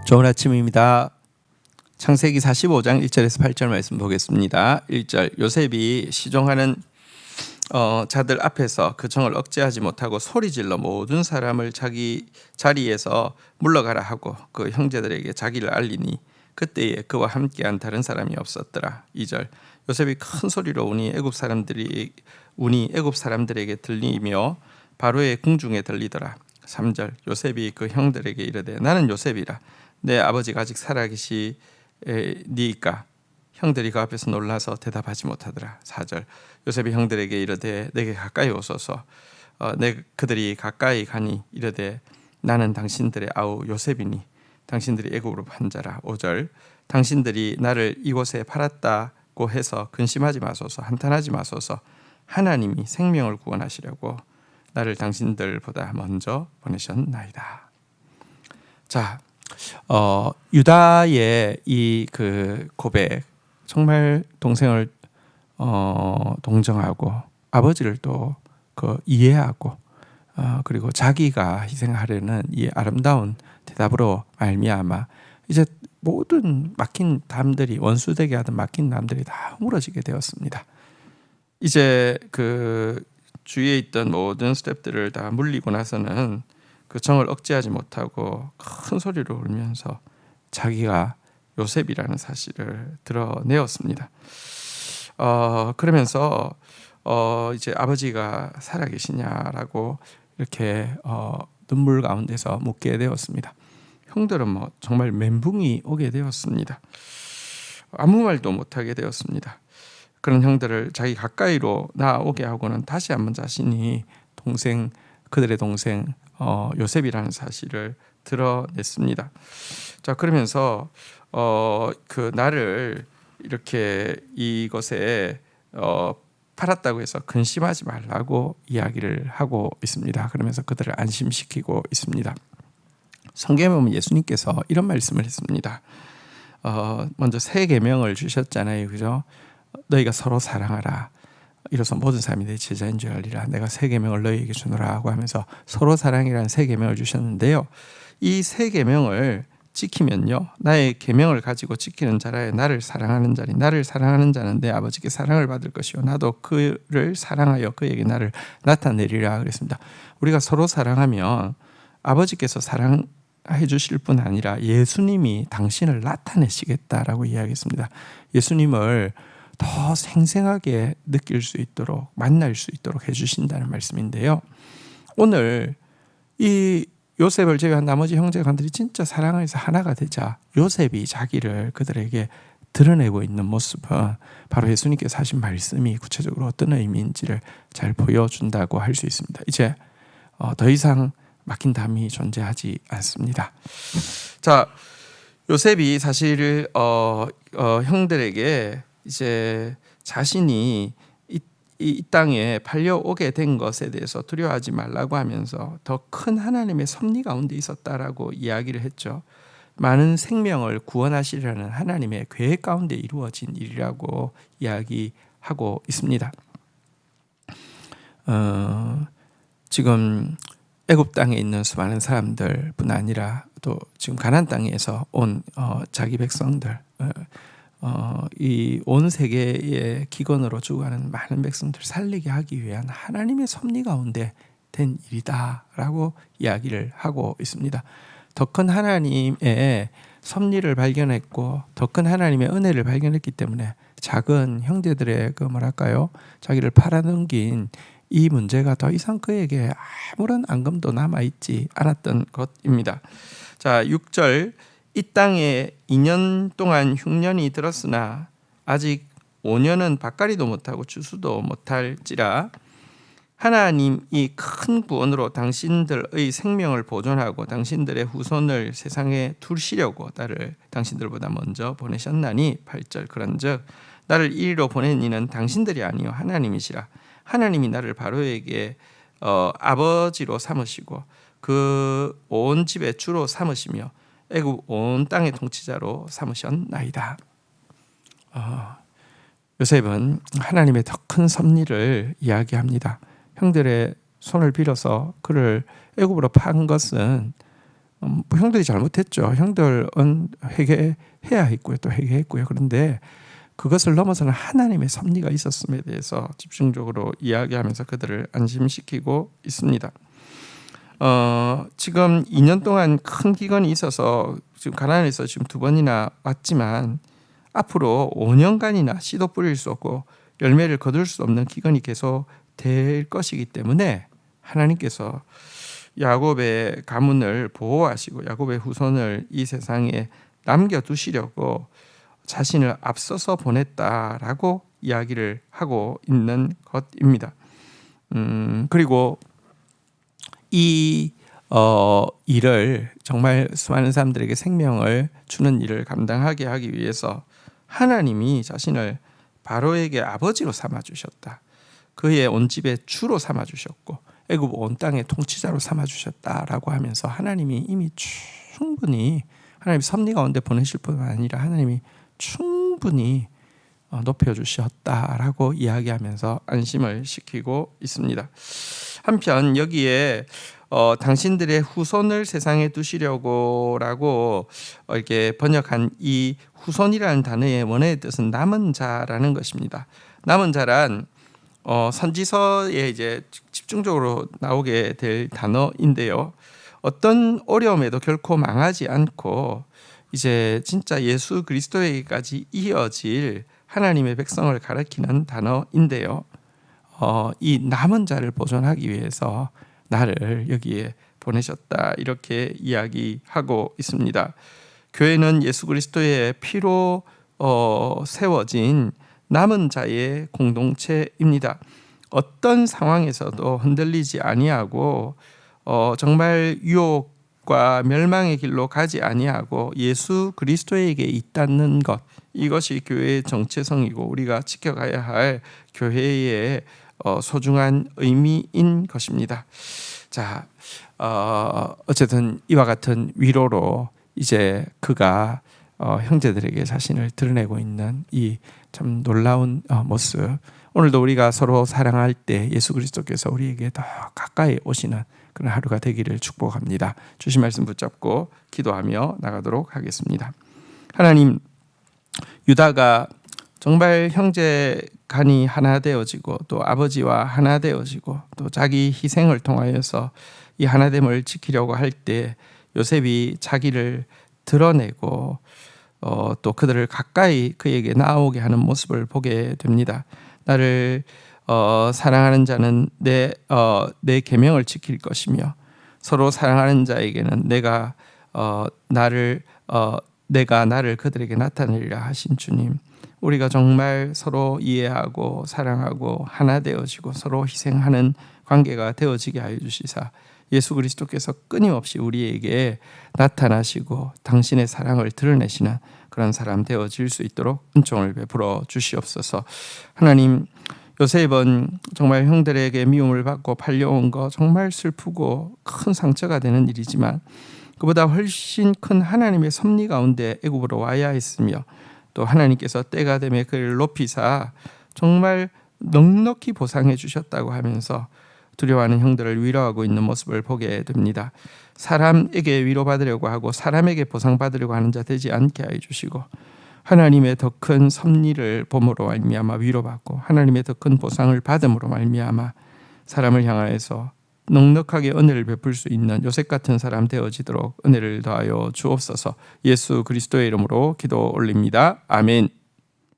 좋은 아침입니다. 창세기 45장 1절에서 8절 말씀 보겠습니다. 1절 요셉이 시종하는 자들 앞에서 그 정을 억제하지 못하고 소리질러 모든 사람을 자기 자리에서 물러가라 하고 그 형제들에게 자기를 알리니 그때에 그와 함께한 다른 사람이 없었더라. 2절 요셉이 큰 소리로 운이 애굽 사람들에게 들리며 바로의 궁중에 들리더라. 3절 요셉이 그 형들에게 이르되 나는 요셉이라. 내 아버지가 아직 살아계시니까. 형들이 그 앞에서 놀라서 대답하지 못하더라. 4절 요셉이 형들에게 이르되 내게 가까이 오소서. 그들이 가까이 가니 이르되 나는 당신들의 아우 요셉이니 당신들이 애굽으로 판 자라. 5절 당신들이 나를 이곳에 팔았다고 해서 근심하지 마소서. 한탄하지 마소서. 하나님이 생명을 구원하시려고 나를 당신들보다 먼저 보내셨나이다. 자, 유다의 이 그 고백, 정말 동생을 동정하고 아버지를 또 그 이해하고 그리고 자기가 희생하려는 이 아름다운 대답으로 말미암아 이제 모든 막힌 담들이 원수되게 하던 막힌 담들이 다 무너지게 되었습니다. 이제 그 주위에 있던 모든 스텝들을 다 물리고 나서는 그 정을 억제하지 못하고 큰 소리로 울면서 자기가 요셉이라는 사실을 드러내었습니다. 그러면서 이제 아버지가 살아계시냐라고 이렇게 눈물 가운데서 묻게 되었습니다. 형들은 뭐 정말 멘붕이 오게 되었습니다. 아무 말도 못하게 되었습니다. 그런 형들을 자기 가까이로 나오게 하고는 다시 한번 자신이 그들의 동생 요셉이라는 사실을 드러냈습니다. 자, 그러면서 그 나를 이렇게 이것에 팔았다고 해서 근심하지 말라고 이야기를 하고 있습니다. 그러면서 그들을 안심시키고 있습니다. 성경에 보면 예수님께서 이런 말씀을 했습니다. 먼저 새 계명을 주셨잖아요, 그죠? 너희가 서로 사랑하라. 이로써 모든 사람이 내 제자인 줄 알리라. 내가 새 계명을 너희에게 주노라 하고 하면서 서로 사랑이라는 새 계명을 주셨는데요. 이 새 계명을 지키면요, 나의 계명을 가지고 지키는 자라야 나를 사랑하는 자니 나를 사랑하는 자는 내 아버지께 사랑을 받을 것이요 나도 그를 사랑하여 그에게 나를 나타내리라 그랬습니다. 우리가 서로 사랑하면 아버지께서 사랑해 주실 뿐 아니라 예수님이 당신을 나타내시겠다라고 이야기했습니다. 예수님을 더 생생하게 느낄 수 있도록 만날 수 있도록 해주신다는 말씀인데요. 오늘 이 요셉을 제외한 나머지 형제간들이 진짜 사랑해서 하나가 되자 요셉이 자기를 그들에게 드러내고 있는 모습은 바로 예수님께서 하신 말씀이 구체적으로 어떤 의미인지를 잘 보여준다고 할 수 있습니다. 이제 더 이상 막힌 담이 존재하지 않습니다. 자, 요셉이 사실 형들에게 이제 자신이 이 땅에 팔려오게 된 것에 대해서 두려워하지 말라고 하면서 더 큰 하나님의 섭리 가운데 있었다라고 이야기를 했죠. 많은 생명을 구원하시려는 하나님의 계획 가운데 이루어진 일이라고 이야기하고 있습니다. 지금 애굽 땅에 있는 수많은 사람들뿐 아니라 또 지금 가나안 땅에서 온 자기 백성들, 이 온 세계의 기근으로 죽어가는 많은 백성들을 살리게 하기 위한 하나님의 섭리 가운데 된 일이다라고 이야기를 하고 있습니다. 더 큰 하나님의 섭리를 발견했고 더 큰 하나님의 은혜를 발견했기 때문에 작은 형제들의 자기를 팔아넘긴 이 문제가 더 이상 그에게 아무런 앙금도 남아있지 않았던 것입니다. 자, 6절 이 땅에 2년 동안 흉년이 들었으나 아직 5년은 밭갈이도 못하고 추수도 못할지라 하나님이 큰 구원으로 당신들의 생명을 보존하고 당신들의 후손을 세상에 두시려고 나를 당신들보다 먼저 보내셨나니 8절 그런즉 나를 이리로 보낸 이는 당신들이 아니요 하나님이시라. 하나님이 나를 바로에게 아버지로 삼으시고 그 온 집의 주로 삼으시며 애굽 온 땅의 통치자로 삼으셨나이다. 요셉은 하나님의 더 큰 섭리를 이야기합니다. 형들의 손을 빌어서 그를 애굽으로 판 것은 형들이 잘못했죠. 형들은 회개해야 했고요. 또 회개했고요. 그런데 그것을 넘어서는 하나님의 섭리가 있었음에 대해서 집중적으로 이야기하면서 그들을 안심시키고 있습니다. 지금 2년 동안 큰 기근이 있어서 지금 가나안에서 지금 2번이나 왔지만 앞으로 5년간이나 씨도 뿌릴 수 없고 열매를 거둘 수 없는 기근이 계속 될 것이기 때문에 하나님께서 야곱의 가문을 보호하시고 야곱의 후손을 이 세상에 남겨두시려고 자신을 앞서서 보냈다라고 이야기를 하고 있는 것입니다. 그리고 이 일을 정말 수많은 사람들에게 생명을 주는 일을 감당하게 하기 위해서 하나님이 자신을 바로에게 아버지로 삼아주셨다. 그의 온 집의 주로 삼아주셨고 애굽 온 땅의 통치자로 삼아주셨다라고 하면서 하나님이 이미 충분히 하나님 섭리 가운데 보내실 뿐만 아니라 하나님이 충분히 높여주셨다라고 이야기하면서 안심을 시키고 있습니다. 한편 여기에 당신들의 후손을 세상에 두시려고라고 이렇게 번역한 이 후손이라는 단어의 원어의 뜻은 남은 자라는 것입니다. 남은 자란 선지서에 이제 집중적으로 나오게 될 단어인데요. 어떤 어려움에도 결코 망하지 않고 이제 진짜 예수 그리스도에게까지 이어질 하나님의 백성을 가리키는 단어인데요. 이 남은 자를 보존하기 위해서 나를 여기에 보내셨다 이렇게 이야기하고 있습니다. 교회는 예수 그리스도의 피로 세워진 남은 자의 공동체입니다. 어떤 상황에서도 흔들리지 아니하고 정말 유혹과 멸망의 길로 가지 아니하고 예수 그리스도에게 있다는 것, 이것이 교회의 정체성이고 우리가 지켜가야 할 교회의 소중한 의미인 것입니다. 자, 어쨌든 이와 같은 위로로 이제 그가 형제들에게 자신을 드러내고 있는 이 참 놀라운 모습. 오늘도 우리가 서로 사랑할 때 예수 그리스도께서 우리에게 더 가까이 오시는 그런 하루가 되기를 축복합니다. 주신 말씀 붙잡고 기도하며 나가도록 하겠습니다. 하나님, 유다가 정말 형제 간이 하나 되어지고 또 아버지와 하나 되어지고 또 자기 희생을 통하여서 이 하나됨을 지키려고 할 때 요셉이 자기를 드러내고 또 그들을 가까이 그에게 나오게 하는 모습을 보게 됩니다. 나를 사랑하는 자는 내 계명을 지킬 것이며 서로 사랑하는 자에게는 내가 나를 그들에게 나타내리라 하신 주님, 우리가 정말 서로 이해하고 사랑하고 하나 되어지고 서로 희생하는 관계가 되어지게 하여 주시사 예수 그리스도께서 끊임없이 우리에게 나타나시고 당신의 사랑을 드러내시는 그런 사람 되어질 수 있도록 은총을 베풀어 주시옵소서. 하나님, 요셉은 정말 형들에게 미움을 받고 팔려온 거 정말 슬프고 큰 상처가 되는 일이지만 그보다 훨씬 큰 하나님의 섭리 가운데 애굽으로 와야 했으며 또 하나님께서 때가 되매 그를 높이사 정말 넉넉히 보상해 주셨다고 하면서 두려워하는 형들을 위로하고 있는 모습을 보게 됩니다. 사람에게 위로받으려고 하고 사람에게 보상받으려고 하는 자 되지 않게 하여 주시고 하나님의 더 큰 섭리를 봄으로 말미암아 위로받고 하나님의 더 큰 보상을 받음으로 말미암아 사람을 향하여서 넉넉하게 은혜를 베풀 수 있는 요셉 같은 사람 되어지도록 은혜를 더하여 주옵소서. 예수 그리스도의 이름으로 기도 올립니다. 아멘.